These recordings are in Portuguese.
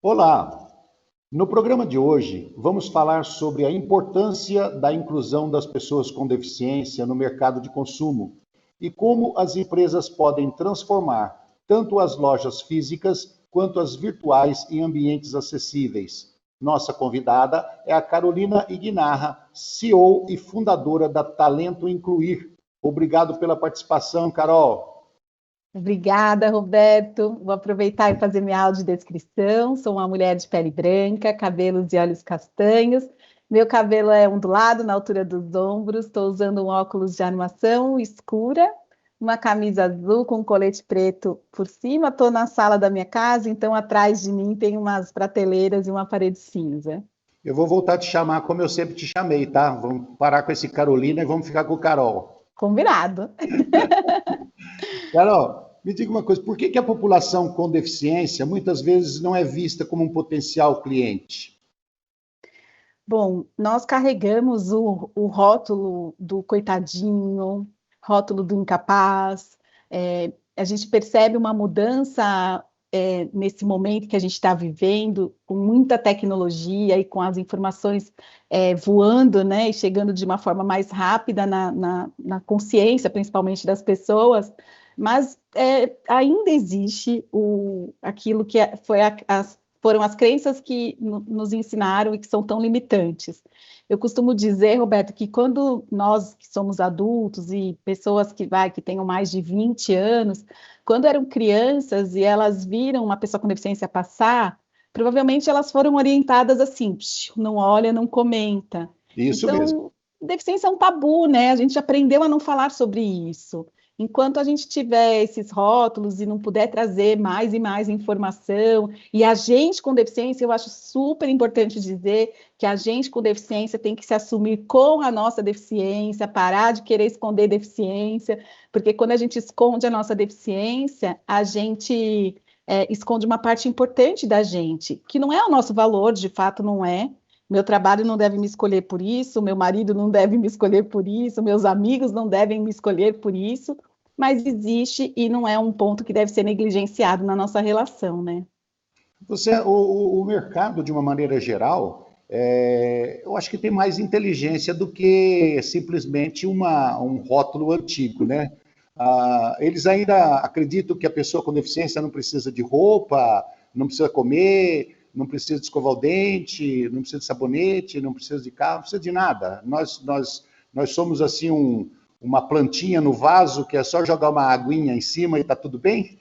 Olá! No programa de hoje, vamos falar sobre a importância da inclusão das pessoas com deficiência no mercado de consumo e como as empresas podem transformar tanto as lojas físicas quanto as virtuais em ambientes acessíveis. Nossa convidada é a Carolina Ignarra, CEO e fundadora da Talento Incluir. Obrigado pela participação, Carol. Obrigada, Roberto. Vou aproveitar e fazer minha audiodescrição. Sou uma mulher de pele branca, cabelos e olhos castanhos. Meu cabelo é ondulado na altura dos ombros. Estou usando um óculos de armação escura, uma camisa azul com um colete preto por cima. Estou na sala da minha casa, então atrás de mim tem umas prateleiras e uma parede cinza. Eu vou voltar a te chamar como eu sempre te chamei, tá? Vamos parar com esse Carolina e vamos ficar com o Carol. Combinado. Carol, me diga uma coisa, por que a população com deficiência muitas vezes não é vista como um potencial cliente? Bom, nós carregamos o rótulo do coitadinho, rótulo do incapaz. A gente percebe uma mudança nesse momento que a gente está vivendo, com muita tecnologia e com as informações voando, né, e chegando de uma forma mais rápida na consciência, principalmente das pessoas, mas ainda existe aquilo que foram as crenças que nos ensinaram e que são tão limitantes. Eu costumo dizer, Roberto, que quando nós que somos adultos e pessoas que tenham mais de 20 anos, quando eram crianças e elas viram uma pessoa com deficiência passar, provavelmente elas foram orientadas assim, não olha, não comenta. Isso então, mesmo. Deficiência é um tabu, né? A gente aprendeu a não falar sobre isso. Enquanto a gente tiver esses rótulos e não puder trazer mais e mais informação, e a gente com deficiência, eu acho super importante dizer que a gente com deficiência tem que se assumir com a nossa deficiência, parar de querer esconder deficiência, porque quando a gente esconde a nossa deficiência, a gente esconde uma parte importante da gente, que não é o nosso valor, de fato não é. Meu trabalho não deve me escolher por isso, meu marido não deve me escolher por isso, meus amigos não devem me escolher por isso, mas existe e não é um ponto que deve ser negligenciado na nossa relação, né? O mercado, de uma maneira geral, eu acho que tem mais inteligência do que simplesmente um rótulo antigo, né? Eles ainda acreditam que a pessoa com deficiência não precisa de roupa, não precisa comer, não precisa de escovar o dente, não precisa de sabonete, não precisa de carro, não precisa de nada. Nós somos assim uma plantinha no vaso que é só jogar uma aguinha em cima e está tudo bem?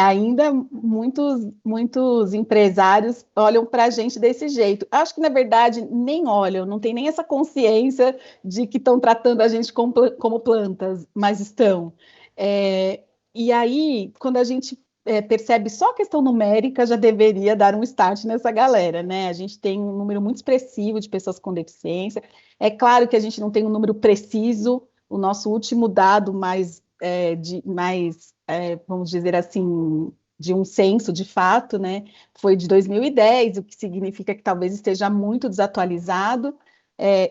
Ainda muitos empresários olham para a gente desse jeito. Acho que, na verdade, nem olham, não tem nem essa consciência de que estão tratando a gente como plantas, mas estão. E aí, quando a gente percebe só a questão numérica, já deveria dar um start nessa galera, né? A gente tem um número muito expressivo de pessoas com deficiência. É claro que a gente não tem um número preciso, o nosso último dado vamos dizer assim, de um censo de fato, né, foi de 2010, o que significa que talvez esteja muito desatualizado,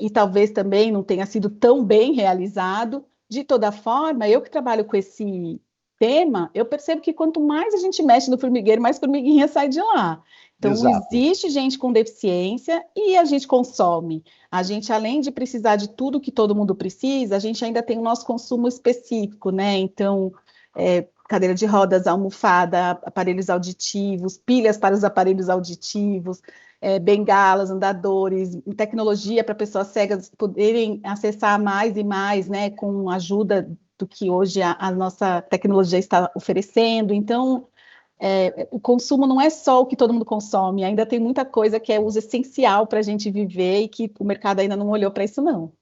e talvez também não tenha sido tão bem realizado. De toda forma, eu que trabalho com esse tema, eu percebo que quanto mais a gente mexe no formigueiro, mais formiguinha sai de lá. Então, Exato. existe gente com deficiência e a gente consome. A gente, além de precisar de tudo que todo mundo precisa, a gente ainda tem o nosso consumo específico, né? Então, cadeira de rodas, almofada, aparelhos auditivos, pilhas para os aparelhos auditivos, bengalas, andadores, tecnologia para pessoas cegas poderem acessar mais e mais, né, com a ajuda do que hoje a nossa tecnologia está oferecendo. Então, o consumo não é só o que todo mundo consome, ainda tem muita coisa que é uso essencial para a gente viver e que o mercado ainda não olhou para isso, não.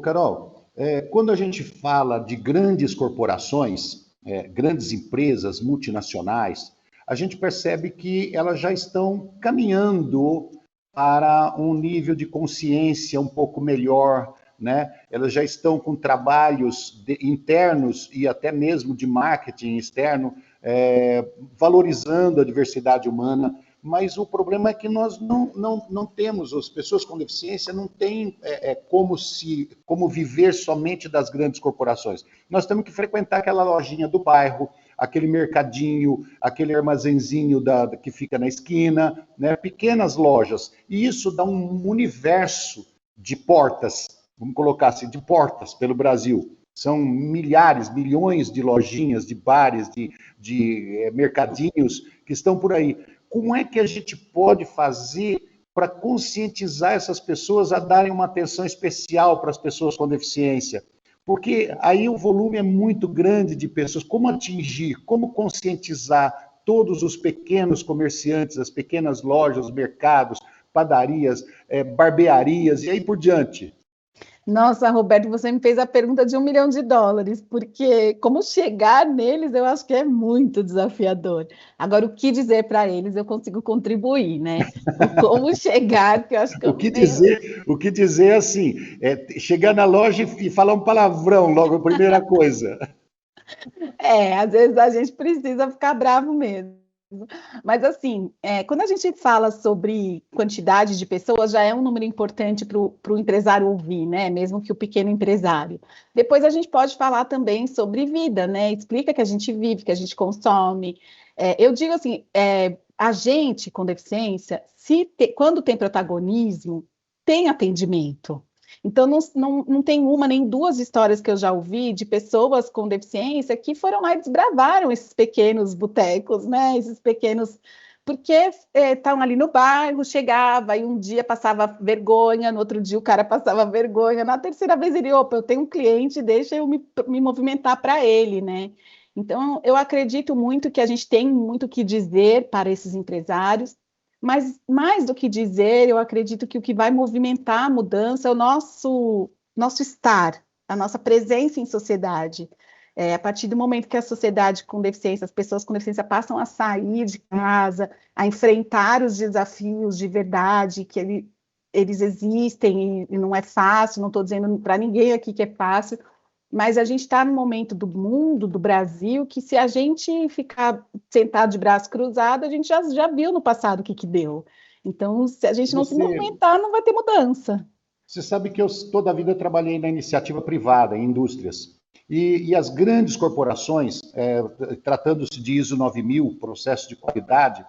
Carol, quando a gente fala de grandes corporações, grandes empresas multinacionais, a gente percebe que elas já estão caminhando para um nível de consciência um pouco melhor, né? Elas já estão com trabalhos internos e até mesmo de marketing externo, valorizando a diversidade humana, mas o problema é que nós não temos, as pessoas com deficiência não têm como viver somente das grandes corporações. Nós temos que frequentar aquela lojinha do bairro, aquele mercadinho, aquele armazenzinho que fica na esquina, né? Pequenas lojas. E isso dá um universo de portas, vamos colocar assim, de portas pelo Brasil. São milhares, milhões de lojinhas, de bares, de mercadinhos que estão por aí. Como é que a gente pode fazer para conscientizar essas pessoas a darem uma atenção especial para as pessoas com deficiência? Porque aí o volume é muito grande de pessoas. Como atingir, como conscientizar todos os pequenos comerciantes, as pequenas lojas, os mercados, padarias, barbearias e aí por diante? Nossa, Roberto, você me fez a pergunta de $1 milhão, porque como chegar neles eu acho que é muito desafiador. Agora, o que dizer para eles eu consigo contribuir, né? O como chegar, que eu acho que O que dizer assim, chegar na loja e falar um palavrão logo, a primeira coisa. às vezes a gente precisa ficar bravo mesmo. Mas, assim, quando a gente fala sobre quantidade de pessoas, já é um número importante para o empresário ouvir, né? Mesmo que o pequeno empresário. Depois a gente pode falar também sobre vida, né? Explica que a gente vive, que a gente consome. Eu digo assim, a gente com deficiência, quando tem protagonismo, tem atendimento. Então, não tem uma nem duas histórias que eu já ouvi de pessoas com deficiência que foram lá e desbravaram esses pequenos botecos, né? Esses pequenos. Porque estavam ali no bairro, chegava e um dia passava vergonha, no outro dia o cara passava vergonha, na terceira vez ele, opa, eu tenho um cliente, deixa eu me movimentar para ele, né? Então, eu acredito muito que a gente tem muito o que dizer para esses empresários, mas mais do que dizer, eu acredito que o que vai movimentar a mudança é o nosso estar, a nossa presença em sociedade. A partir do momento que a sociedade com deficiência, as pessoas com deficiência passam a sair de casa, a enfrentar os desafios de verdade, que eles existem e não é fácil, não estou dizendo para ninguém aqui que é fácil, mas a gente está num momento do mundo, do Brasil, que se a gente ficar sentado de braço cruzado, a gente já viu no passado o que deu. Então, se a gente não se movimentar, não vai ter mudança. Você sabe que eu toda a vida trabalhei na iniciativa privada, em indústrias. E as grandes corporações, tratando-se de ISO 9000, processo de qualidade,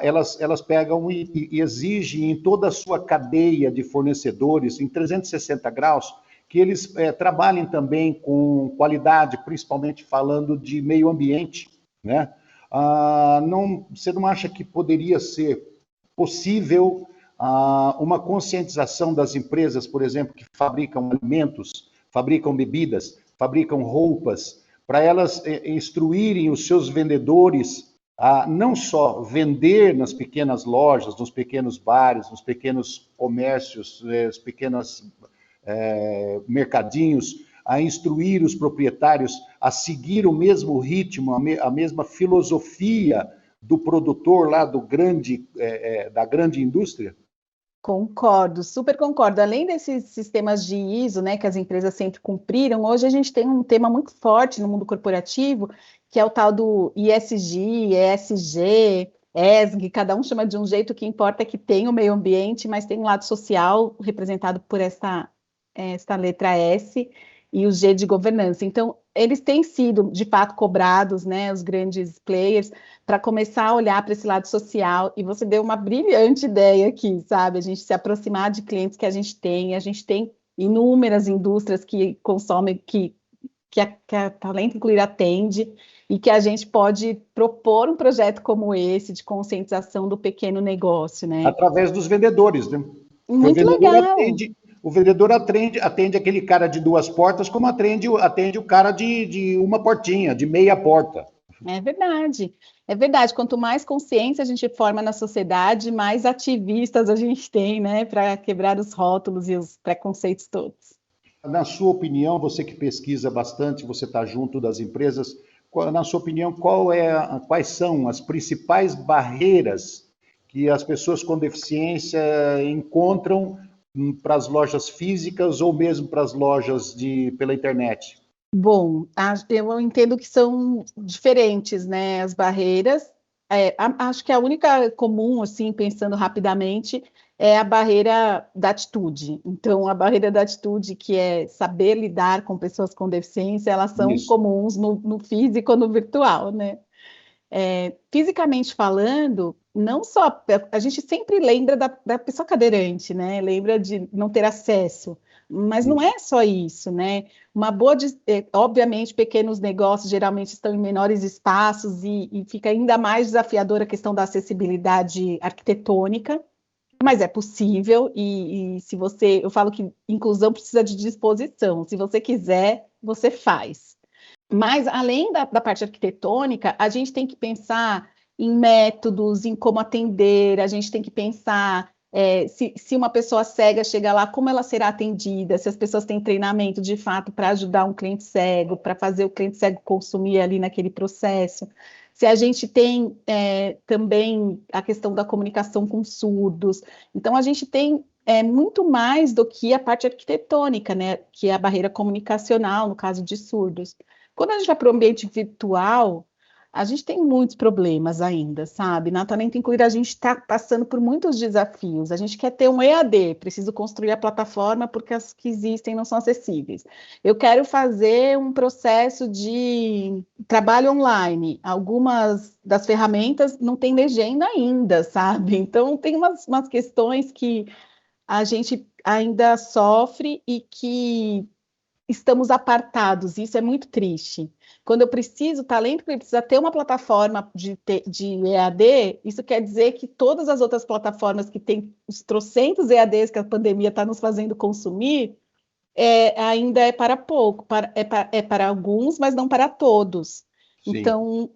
elas pegam e exigem em toda a sua cadeia de fornecedores, em 360 graus, que eles trabalhem também com qualidade, principalmente falando de meio ambiente, né? Você não acha que poderia ser possível uma conscientização das empresas, por exemplo, que fabricam alimentos, fabricam bebidas, fabricam roupas, para elas instruírem os seus vendedores a não só vender nas pequenas lojas, nos pequenos bares, nos pequenos comércios, nos pequenos mercadinhos, a instruir os proprietários a seguir o mesmo ritmo, a mesma filosofia do produtor lá da grande indústria? Concordo, super concordo. Além desses sistemas de ISO, né, que as empresas sempre cumpriram, hoje a gente tem um tema muito forte no mundo corporativo, que é o tal do ISG, ESG, ESG, cada um chama de um jeito, o que importa é que tem o meio ambiente, mas tem um lado social representado por esta letra S e o G de governança. Então, eles têm sido, de fato, cobrados, né, os grandes players, para começar a olhar para esse lado social, e você deu uma brilhante ideia aqui, sabe? A gente se aproximar de clientes que a gente tem inúmeras indústrias que consomem, que a Talento Incluir atende, e que a gente pode propor um projeto como esse, de conscientização do pequeno negócio, né? Através dos vendedores, né? Muito legal. O vendedor atende aquele cara de duas portas, como atende o cara de uma portinha, de meia porta. É verdade, é verdade. Quanto mais consciência a gente forma na sociedade, mais ativistas a gente tem, né, para quebrar os rótulos e os preconceitos todos. Na sua opinião, você que pesquisa bastante, você está junto das empresas, na sua opinião, quais são as principais barreiras que as pessoas com deficiência encontram para as lojas físicas ou mesmo para as lojas pela internet? Bom, eu entendo que são diferentes, né, as barreiras. Acho que a única comum, assim, pensando rapidamente, é a barreira da atitude. Então, a barreira da atitude, que é saber lidar com pessoas com deficiência, elas são Isso. comuns no físico ou no virtual, né? Fisicamente falando, não só a gente sempre lembra da pessoa cadeirante, né? Lembra de não ter acesso, mas não Isso. é só isso, né? Obviamente, pequenos negócios geralmente estão em menores espaços e fica ainda mais desafiadora a questão da acessibilidade arquitetônica, mas é possível e se você, eu falo que inclusão precisa de disposição. Se você quiser, você faz. Mas, além da parte arquitetônica, a gente tem que pensar em métodos, em como atender, a gente tem que pensar se uma pessoa cega chega lá, como ela será atendida, se as pessoas têm treinamento de fato para ajudar um cliente cego, para fazer o cliente cego consumir ali naquele processo. Se a gente tem também a questão da comunicação com surdos. Então, a gente tem muito mais do que a parte arquitetônica, né? Que é a barreira comunicacional, no caso de surdos. Quando a gente vai para o ambiente virtual, a gente tem muitos problemas ainda, sabe? Na Talento Incluir, a gente está passando por muitos desafios. A gente quer ter um EAD, preciso construir a plataforma porque as que existem não são acessíveis. Eu quero fazer um processo de trabalho online. Algumas das ferramentas não têm legenda ainda, sabe? Então, tem umas questões que a gente ainda sofre e que estamos apartados, isso é muito triste. Quando eu preciso, talento que precisa ter uma plataforma de EAD, isso quer dizer que todas as outras plataformas que têm os trocentos EADs que a pandemia está nos fazendo consumir, ainda é para pouco, é para alguns, mas não para todos. Sim. Então,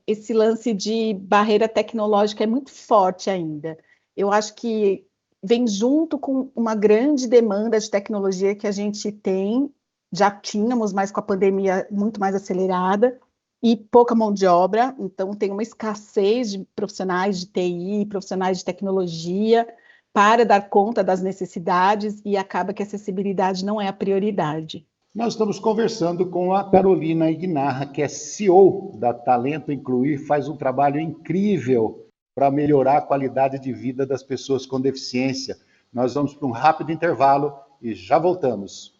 esse lance de barreira tecnológica é muito forte ainda. Eu acho que vem junto com uma grande demanda de tecnologia que a gente tem, já tínhamos, mas com a pandemia muito mais acelerada, e pouca mão de obra, então tem uma escassez de profissionais de TI, profissionais de tecnologia, para dar conta das necessidades, e acaba que a acessibilidade não é a prioridade. Nós estamos conversando com a Carolina Ignarra, que é CEO da Talento Incluir, faz um trabalho incrível para melhorar a qualidade de vida das pessoas com deficiência. Nós vamos para um rápido intervalo e já voltamos.